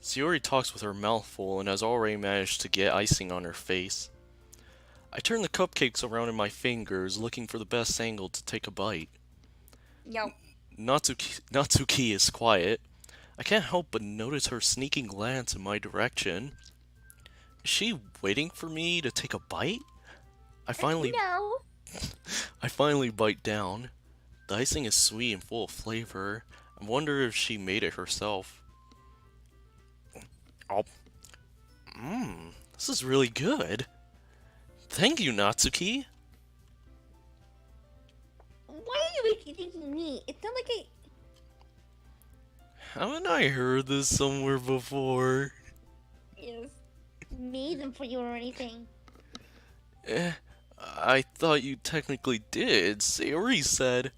Sayori talks with her mouth full and has already managed to get icing on her face. I turn the cupcakes around in my fingers, looking for the best angle to take a bite. No. Natsuki is quiet. I can't help but notice her sneaking glance in my direction. Is she waiting for me to take a bite? I finally No. I finally bite down. The icing is sweet and full of flavor. I wonder if she made it herself. Oh, this is really good. Thank you, Natsuki. Why are you thinking me? It's not like I. Haven't I heard this somewhere before? Yes. Made them for you or anything. Eh, I thought you technically did. Sayori said.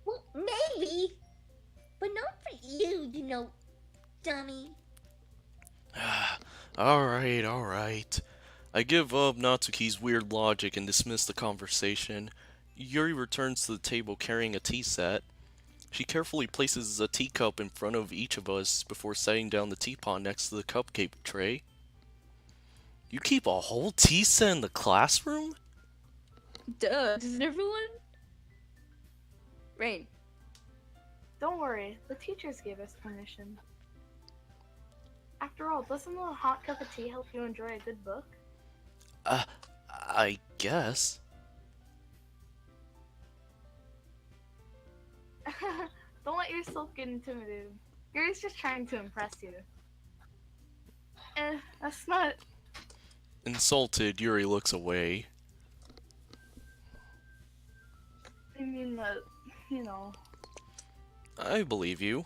Well, maybe. But not for you, dummy. Alright. I give up Natsuki's weird logic and dismiss the conversation. Yuri returns to the table carrying a tea set. She carefully places a teacup in front of each of us before setting down the teapot next to the cupcake tray. You keep a whole tea set in the classroom? Duh, doesn't everyone? Rain. Don't worry, the teachers gave us permission. After all, doesn't a hot cup of tea help you enjoy a good book? I guess. Don't let yourself get intimidated. Yuri's just trying to impress you. That's not... Insulted, Yuri looks away. I mean, I believe you.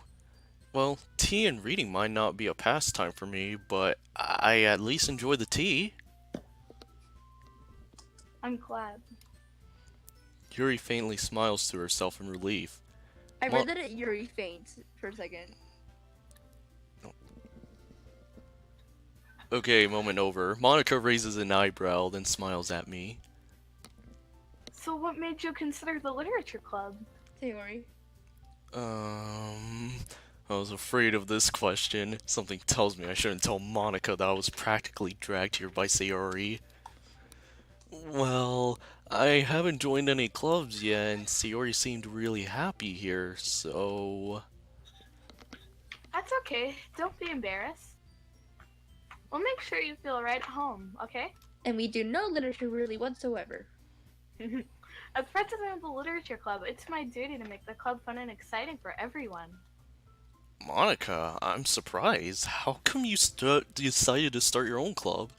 Well, tea and reading might not be a pastime for me, but I at least enjoy the tea. I'm glad. Yuri faintly smiles to herself in relief. I read that Yuri faints for a second. Okay, moment over. Monika raises an eyebrow, then smiles at me. So what made you consider the literature club? Sayori. I was afraid of this question. Something tells me I shouldn't tell Monika that I was practically dragged here by Sayori. Well, I haven't joined any clubs yet, and Sayori seemed really happy here, so... That's okay. Don't be embarrassed. We'll make sure you feel right at home, okay? And we do no literature really whatsoever. As president of the literature club, it's my duty to make the club fun and exciting for everyone. Monika, I'm surprised. How come you decided to start your own club?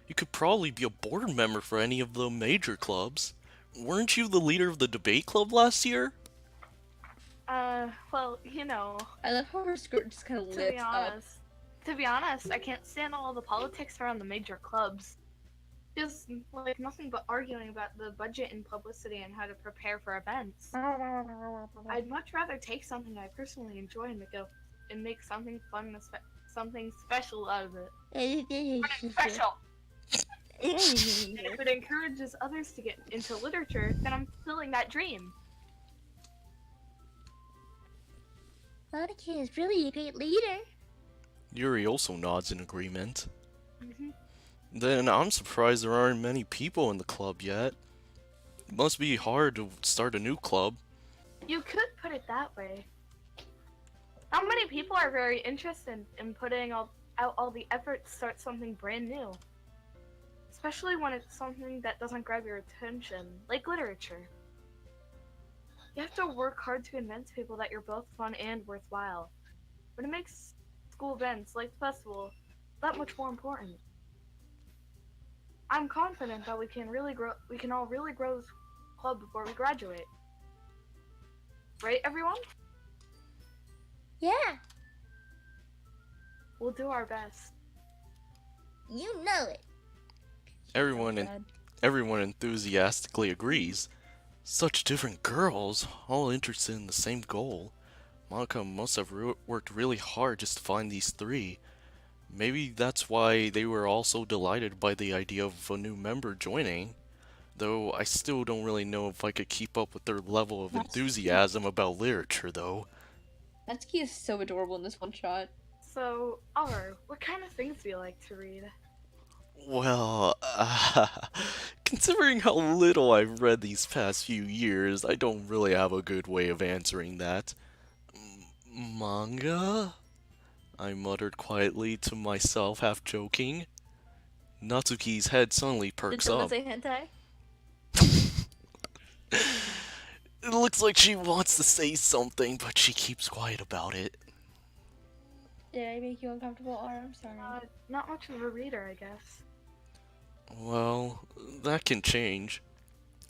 You could probably be a board member for any of the major clubs. Weren't you the leader of the debate club last year? Well, I love how her skirt just kind of lifts up. To be honest, I can't stand all the politics around the major clubs. Just like nothing but arguing about the budget and publicity and how to prepare for events. I'd much rather take something I personally enjoy and make something fun, something special out of it. Special. And if it encourages others to get into literature, then I'm fulfilling that dream. Monika is really a great leader. Yuri also nods in agreement. Then I'm surprised there aren't many people in the club yet. It must be hard to start a new club. You could put it that way. Not many people are very interested in putting out all the effort to start something brand new. Especially when it's something that doesn't grab your attention, like literature. You have to work hard to convince people that you're both fun and worthwhile. But it makes school events like the festival that much more important. I'm confident that we can all really grow this club before we graduate. Right, everyone? Yeah. We'll do our best. You know it. Everyone enthusiastically agrees. Such different girls, all interested in the same goal. Monika must have worked really hard just to find these three. Maybe that's why they were all so delighted by the idea of a new member joining. Though I still don't really know if I could keep up with their level of enthusiasm about literature, though. Natsuki is so adorable in this one shot. So, R, what kind of things do you like to read? Well, considering how little I've read these past few years, I don't really have a good way of answering that. Manga? I muttered quietly to myself, half joking. Natsuki's head suddenly Did perks someone up. say hentai? It looks like she wants to say something, but she keeps quiet about it. Did I make you uncomfortable, or I'm sorry? Not much of a reader, I guess. Well, that can change.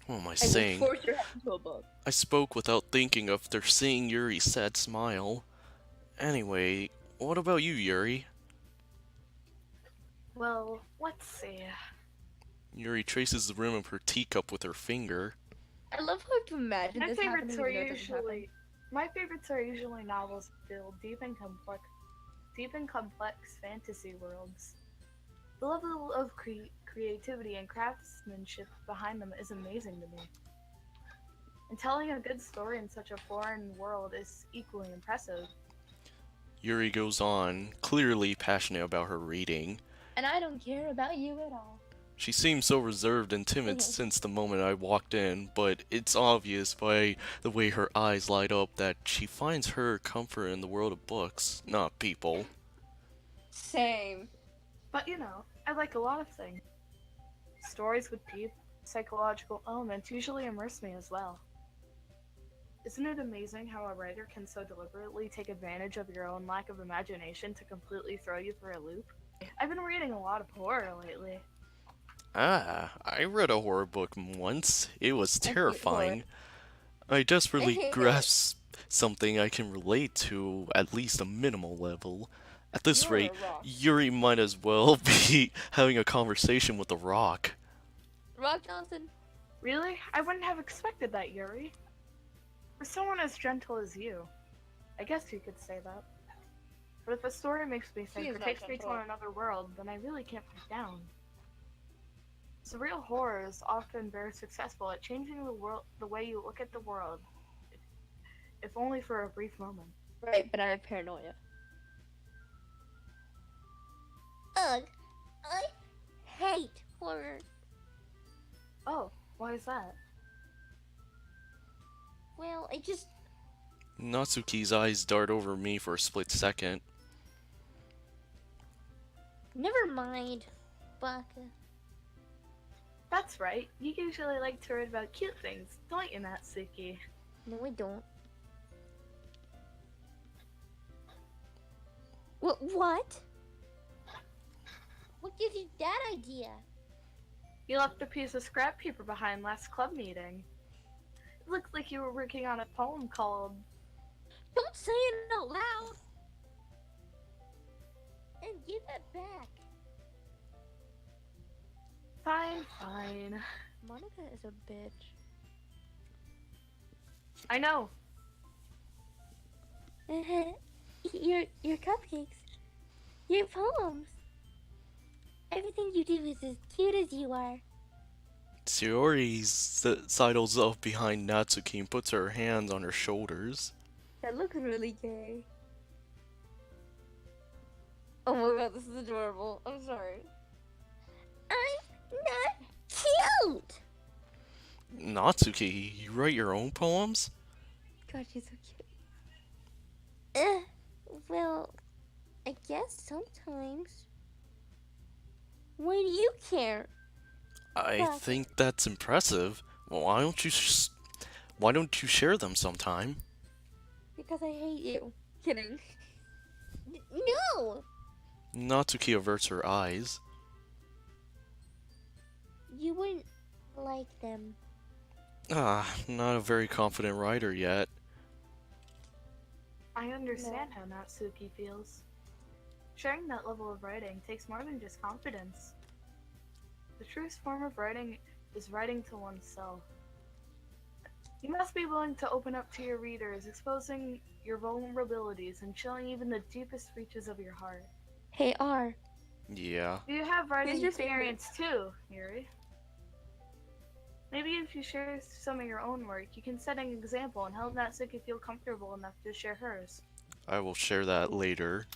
What am I I will saying? force your head into a book. I spoke without thinking after seeing Yuri's sad smile. Anyway, what about you, Yuri? Well, let's see. Yuri traces the rim of her teacup with her finger. I love how to imagine My this favorites happening. are even though it doesn't happen. usually novels that feel deep and complex fantasy worlds. The level of creativity and craftsmanship behind them is amazing to me. And telling a good story in such a foreign world is equally impressive. Yuri goes on, clearly passionate about her reading. And I don't care about you at all. She seems so reserved and timid since the moment I walked in, but it's obvious by the way her eyes light up that she finds her comfort in the world of books, not people. Same. But you know, I like a lot of things. Stories with deep psychological elements usually immerse me as well. Isn't it amazing how a writer can so deliberately take advantage of your own lack of imagination to completely throw you for a loop? I've been reading a lot of horror lately. Ah, I read a horror book once. It was I hate terrifying. I desperately grasped something I can relate to at least a minimal level. At this You're rate, a rock. Yuri might as well be having a conversation with a rock. Rock Johnson. Really? I wouldn't have expected that, Yuri. For someone as gentle as you. I guess you could say that. But if a story makes me think is or not takes me to gentle. another world, then I really can't put it down. Surreal horror is often very successful at changing the way you look at the world, if only for a brief moment. Right, but I have paranoia. Ugh, I hate horror. Oh, why is that? Well, I just Natsuki's eyes dart over me for a split second. never mind, Baka. That's right. You usually like to read about cute things, don't you, Natsuki? No, I don't. What? What gives you that idea? You left a piece of scrap paper behind last club meeting. It looked like you were working on a poem called... Don't say it out loud. And give it back. Fine, fine. Monika is a bitch. I know. Your cupcakes. Your poems. Everything you do is as cute as you are. Sayori sidles up behind Natsuki and puts her hands on her shoulders. That looks really gay. Oh my god, this is adorable. I'm sorry. I'm not cute. Natsuki, you write your own poems? God, she's so cute. Well, I guess sometimes. Why do you care? I Well- think that's impressive. Well, why don't you share them sometime? Because I hate you. Kidding. No! Natsuki averts her eyes. You wouldn't like them. Ah, not a very confident writer yet. I understand how Natsuki feels. Sharing that level of writing takes more than just confidence. The truest form of writing is writing to oneself. You must be willing to open up to your readers, exposing your vulnerabilities and showing even the deepest reaches of your heart. Hey, R. Yeah. Do you have writing Who's your favorite? experience too, Yuri? Maybe if you share some of your own work, you can set an example and help Natsuki feel comfortable enough to share hers. I will share that later.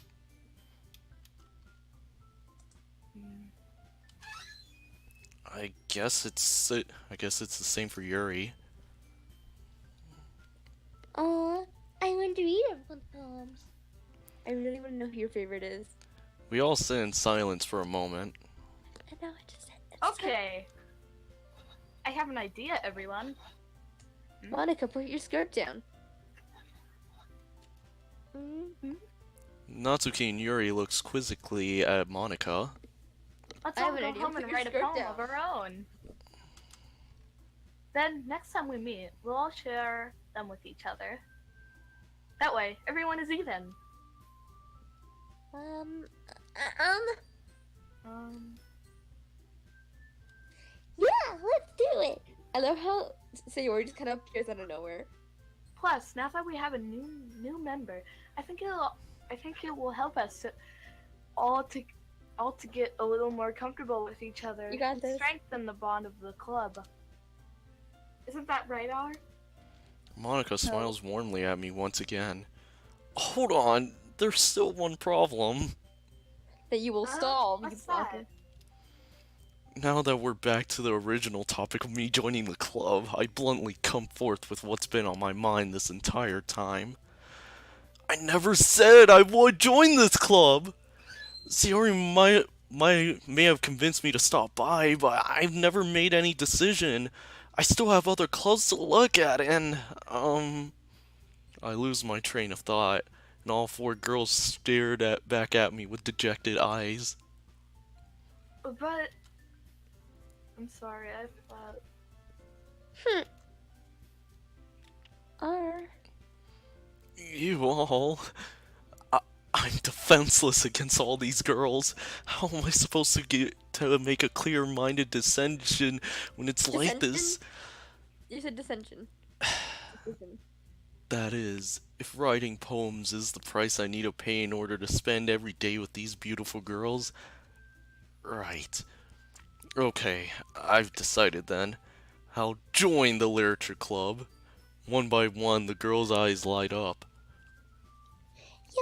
I guess it's the same for Yuri. Aw, I want to read everyone's poems. I really want to know who your favorite is. We all sit in silence for a moment. I know, I just said Okay. I have an idea, everyone. Monika, put your skirt down. Natsuki and Yuri looks quizzically at Monika. Let's I all have an go idea. home Put and your write a skirt poem down. of our own. Then, next time we meet, we'll all share them with each other. That way, everyone is even. Yeah, let's do it. I love how Sayori just kind of appears out of nowhere. Plus, now that we have a new member, I think it will help us all to get a little more comfortable with each other. You got and this. Strengthen the bond of the club. Isn't that right, R? Monika smiles warmly at me once again. Hold on, there's still one problem. That you will solve. What's you blocker. that? Now that we're back to the original topic of me joining the club, I bluntly come forth with what's been on my mind this entire time. I never said I would join this club! Sayori may have convinced me to stop by, but I've never made any decision. I still have other clubs to look at, and, I lose my train of thought, and all four girls stared back at me with dejected eyes. But I'm sorry, I thought. You all... I'm defenseless against all these girls. How am I supposed to make a clear-minded decision when it's like this? You said dissension. That is, if writing poems is the price I need to pay in order to spend every day with these beautiful girls. Right. Okay, I've decided then. I'll join the literature club. One by one, the girls' eyes light up.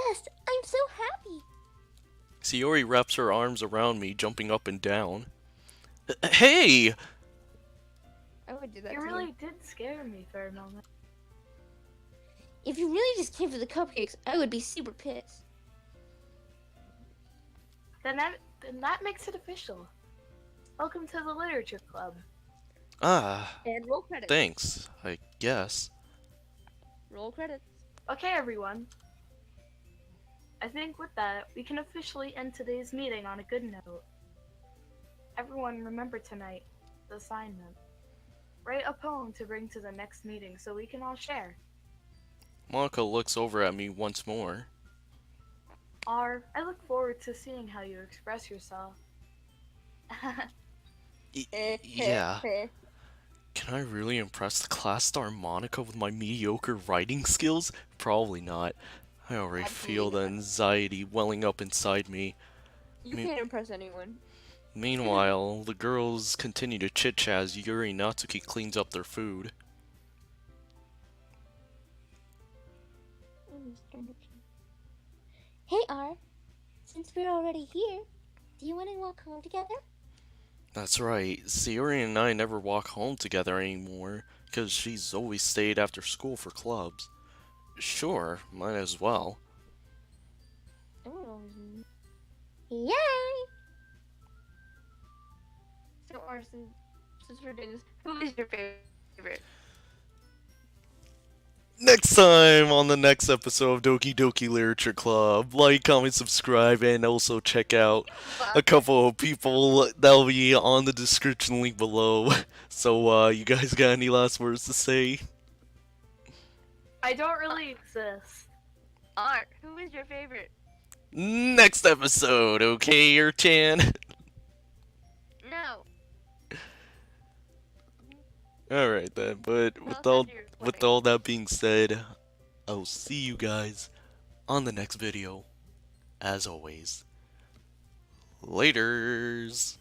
Yes, I'm so happy. Sayori wraps her arms around me, jumping up and down. Hey! I would do that You too. really did scare me for a moment. If you really just came for the cupcakes, I would be super pissed. Then that makes it official. Welcome to the literature club. Ah, And roll credits. thanks, I guess. Roll credits. Okay, everyone. I think with that, we can officially end today's meeting on a good note. Everyone remember tonight, the assignment. Write a poem to bring to the next meeting so we can all share. Monika looks over at me once more. R, I look forward to seeing how you express yourself. Yeah. Can I really impress the class star Monika with my mediocre writing skills? Probably not. I already feel the anxiety welling up inside me. You can't impress anyone. Meanwhile, the girls continue to chit-chat as Yuri and Natsuki cleans up their food. Hey, R. Since we're already here, do you want to walk home together? That's right, Sayori and I never walk home together anymore, because she's always stayed after school for clubs. Sure, might as well. Yay! So, Arson, since we're doing this, who is your favorite? Next time on the next episode of Doki Doki Literature Club, like, comment, subscribe, and also check out a couple of people that'll be on the description link below. So, you guys got any last words to say? I don't really exist. Art, who is your favorite? Next episode, okay, Chan? No. Alright then, but with all that being said, I'll see you guys on the next video. As always, laters.